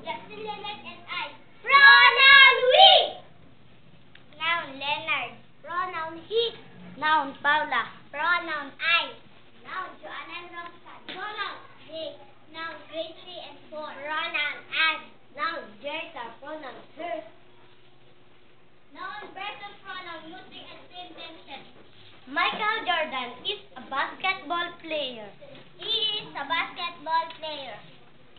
Justin, Leonard, and I. Pronoun we. Noun Leonard. Pronoun he. Noun Paula. Pronoun I. Noun Joanna and Roxanne. Pronoun they. Noun grade 3 and 4. Pronoun as. Noun Jerica. Pronoun her. Noun person pronoun using and sentences. Michael Jordan is a basketball player. He is a basketball player.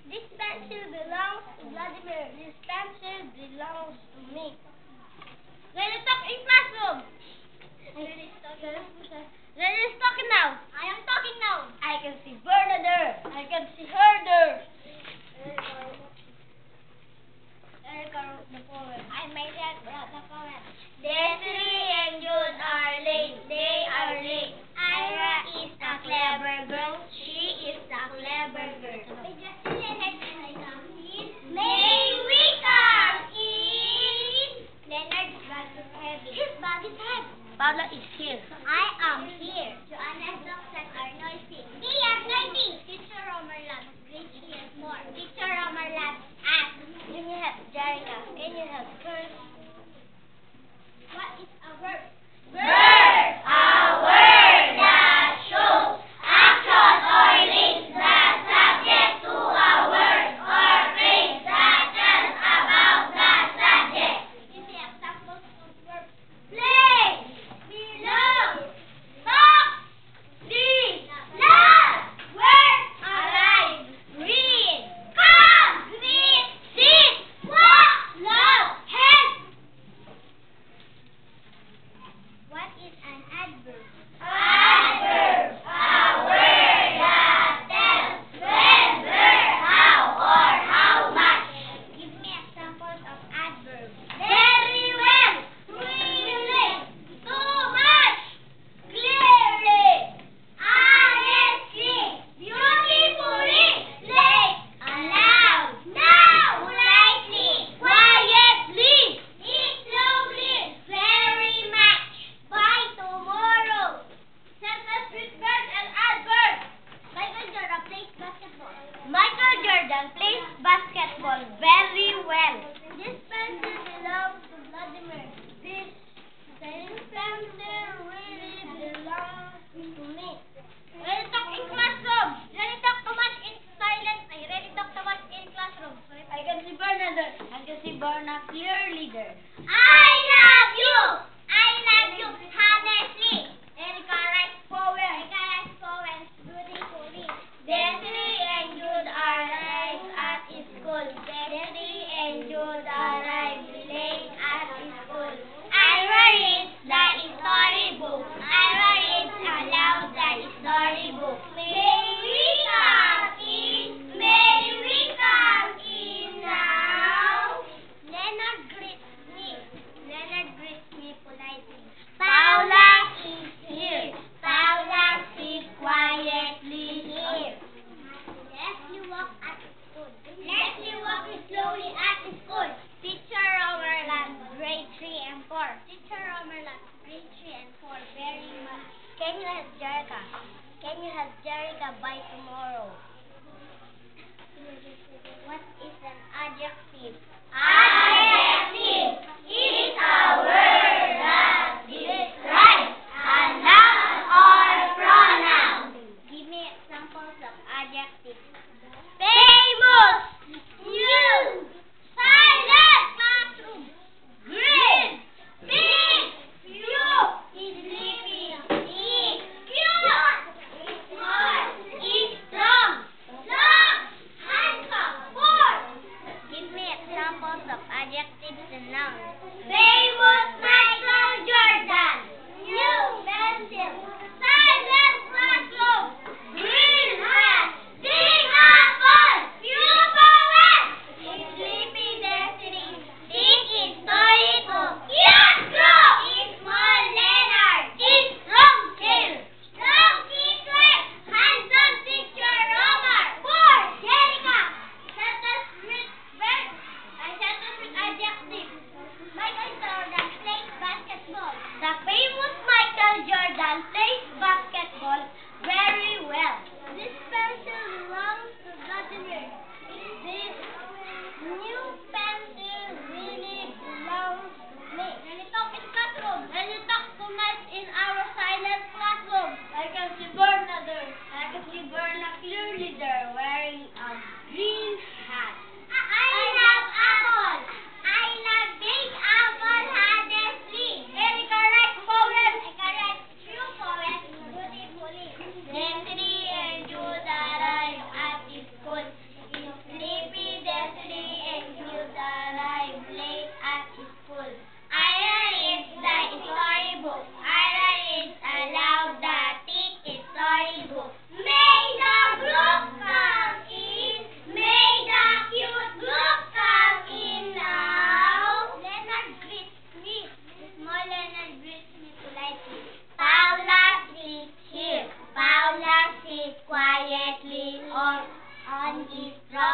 This pencil belongs to Vladimir. This pencil belongs to me. Let's talk in classroom. Let's talk now. I am talking now. I can see Bernard there. I can see her there. Erica wrote the poem. I myself wrote the poem. Desiree and Jude are late. They are late. Ira is a clever girl. She is a clever girl. May Justin, Leonard, and I come in. May we come in? Leonard's bag is heavy. His bag is heavy. Paula is here. I am here. Joanna's Roxanne are noisy. They are noisy. Teacher Romer laughs. Grade 3 and 4. Teacher Romer laughs. Asks, Can you help Jerica? Can you help Kurt? what is a verb? Verb, a word that shows action or links the subject to a word or phrase that tells about the subject. Give me examples of verbs. Play, belong, talk, read, laugh, work, arrive, read, come, greet, sit, walk, love, help. What is an adverb? Adverb, a word that tells when, where, how, or how much. Give me examples of adverbs. Very well, really, too much, clearly, honestly, beautifully, late, aloud, now, politely, quietly, eat slowly, very much, by tomorrow. Sentence with verbs and adverbs. Michael Jordan plays basketball. Michael Jordan plays basketball very well. This pencil belongs to Vladimir. This pencil really belongs to me. Ready talk in classroom. Ready talk too much in silence. Ready talk too much in classroom. I can see Bernard there. I can see Bernard clearly there. I love you. I love you. Honestly. Erica writes poems. Erica writes poems beautifully. Desiree and Jude arrive at school. Desiree and Jude arrive late at school. Ira reads the storybook. Ira reads aloud the storybook. May we come in? May we come in now? Leonard greets me. Leonard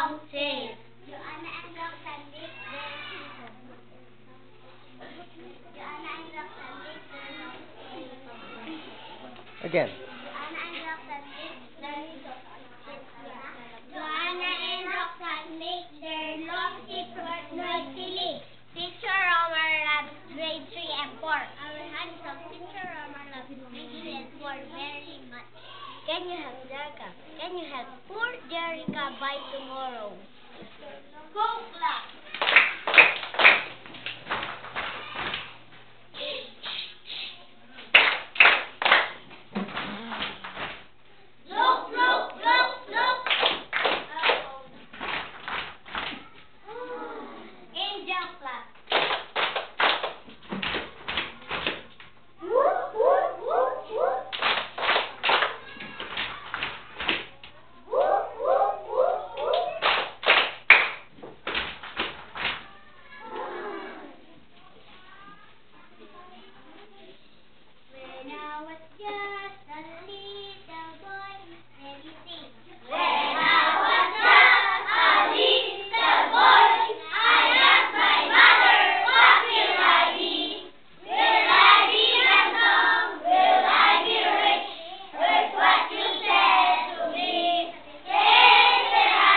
announces. Joanna and Roxanne make their Joanna and Roxanne make their Again. Joanna and Roxanne make their Joanna and Roxanne make their long secret noisily. Teacher Romer loves grade 3 and 4. Our handsome Teacher Romer loves grade 3 and 4 very much. Can you help Jerica? Can you help poor Jerica by tomorrow? Go class! Look, look, look, look. Angel class. Whoop, whoop, whoop, whoop. Whoop, whoop, whoop, whoop. When I was just a little boy, let me sing. When I was just a little boy, I asked my mother, what will I be? Will I be handsome? Will I be rich? Here's what you said to me. Que sera,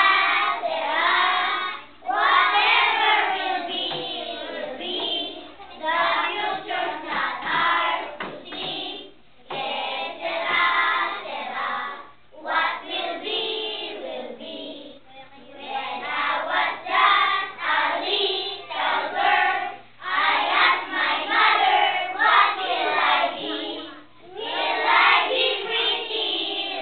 sera. Whatever will be, will be. The future's not ours to see. Que sera, sera. What will be, will be. When I was just a little girl, I asked my mother, what will I be? Will I be pretty?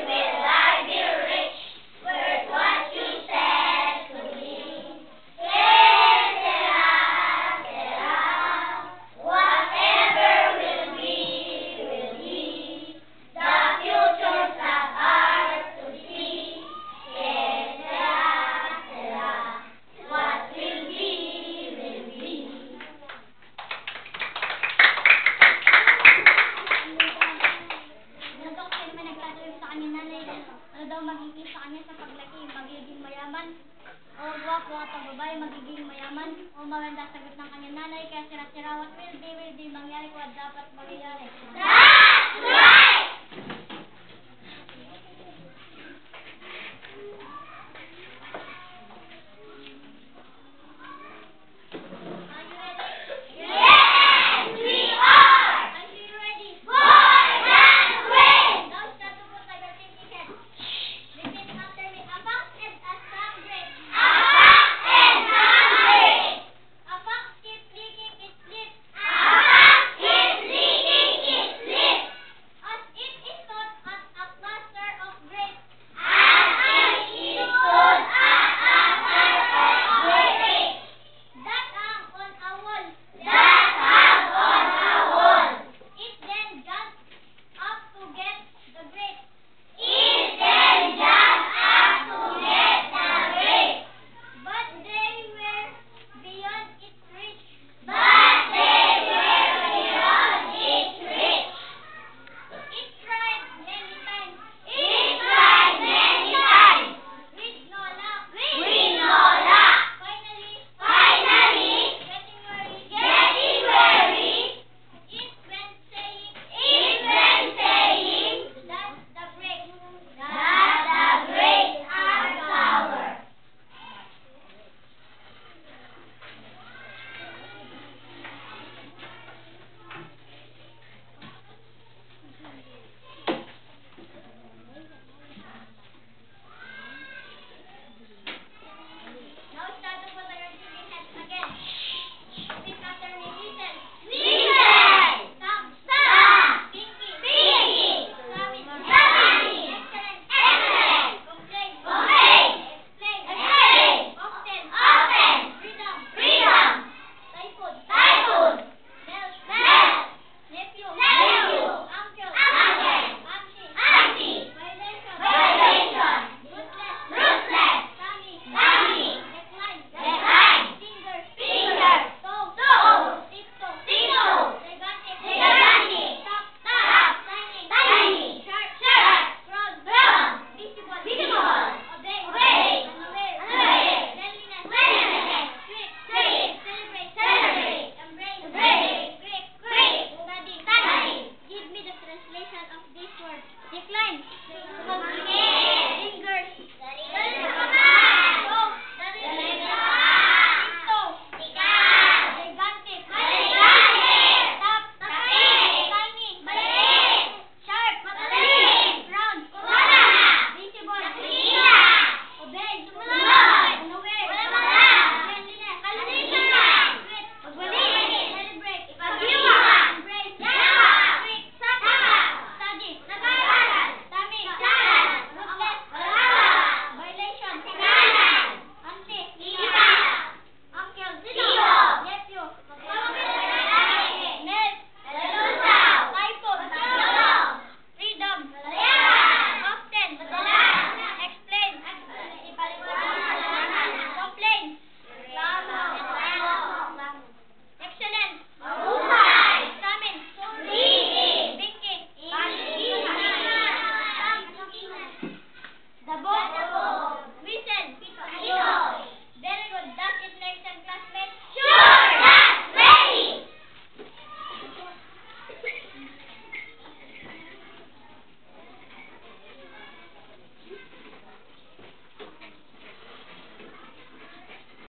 Will I be rich? Here's what you said to me. Que sera, sera. Whatever will be, will be. The future's not ours to see. Que sera, sera. What will be, will be. Nandok kayo naman nagtatanong sa kanya nanay, ano daw magiging sa kanya sa paglaki, magiging mayaman, o guwapo at ang babae magiging mayaman, o maganda sagot ng kanya nanay, kaya sira-sira, what will be, mangyari kung dapat mangyayari. That's right!